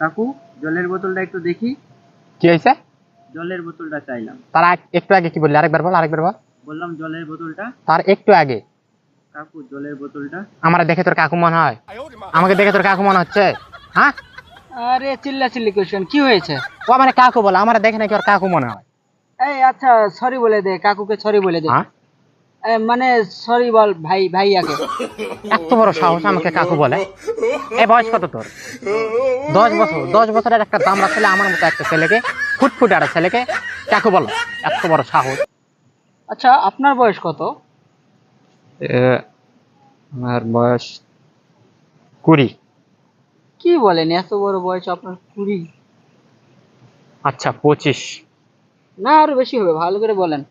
কাকু, জলের বোতলটা একটু দেখি। কি হয়েছে? জলের বোতলটা চাইলাম। তার একটু আগে কি বললি? আরেকবার বল, আরেকবার বল। বললাম জলের বোতলটা। তার একটু আগে। কাকু, জলের বোতলটা। আমার দেখে তোর কাকু মনে হয়? আমাকে দেখে তোর কাকু মনে হচ্ছে? হ্যাঁ, আরে চিল্লাচিল্লি করছেন, কি হয়েছে? ও আমার কাকু বলে, আমার দেখে নাকি ওর কাকু মনে হয়। এই আচ্ছা, সরি বলে দে, কাকুকে সরি বলে দে। হ্যাঁ, মানে সরি বল ভাই, ভাইয়াকে। এত বড় সাহস আমাকে কাকু বলে? এই বয়স কত তোর? 10 বছর। 10 বছরের একটা দামড়া ছেলে আমার মতো একটা ছেলেকে, ফুটফুটে একটা ছেলেকে কাকু বলো? এত বড় সাহস! আচ্ছা, আপনার বয়স কত? আমার বয়স 20। কি বলেন, এত বড় বয়স আপনার 20? আচ্ছা 25। না, আরো বেশি হবে, ভালো করে বলেন।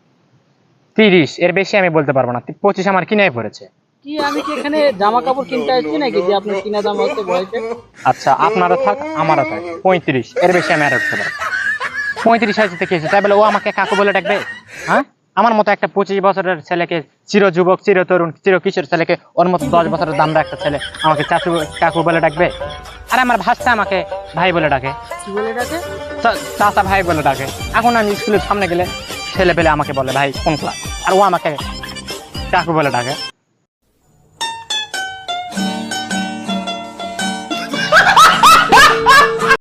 30, এর বেশি আমি বলতে পারবো না। 25 আমার কিনাই পড়েছে। কি আমি কি এখানে জামা কাপড় কিনতে আসছি নাকি যে আপনার কিনা দাম হচ্ছে বয়সে? আচ্ছা, আপনারও থাক আমারও থাক 35, এর বেশি আমি আর রাখতে পারবো। 35 হয়েছে কি হয়েছে, তাই বলে ও আমাকে কাকু বলে ডাকবে? হ্যাঁ, আমার মতো একটা 25 বছরের ছেলেকে, চির যুবক, চির তরুণ, চির কিশোর ছেলেকে, ওর মতো 10 বছরের দামড়া একটা ছেলে আমাকে চাচু কাকু বলে ডাকবে? আর আমার ভাষা আমাকে ভাই বলে ডাকে, কি বলে ডাকে? চাচা ভাই বলে ডাকে। এখন আমি স্কুলের সামনে গেলে ছেলে পেলে আমাকে বলে ভাই কোন ক্লাস, আর ও আমাকে কাকু বলে ডাকে।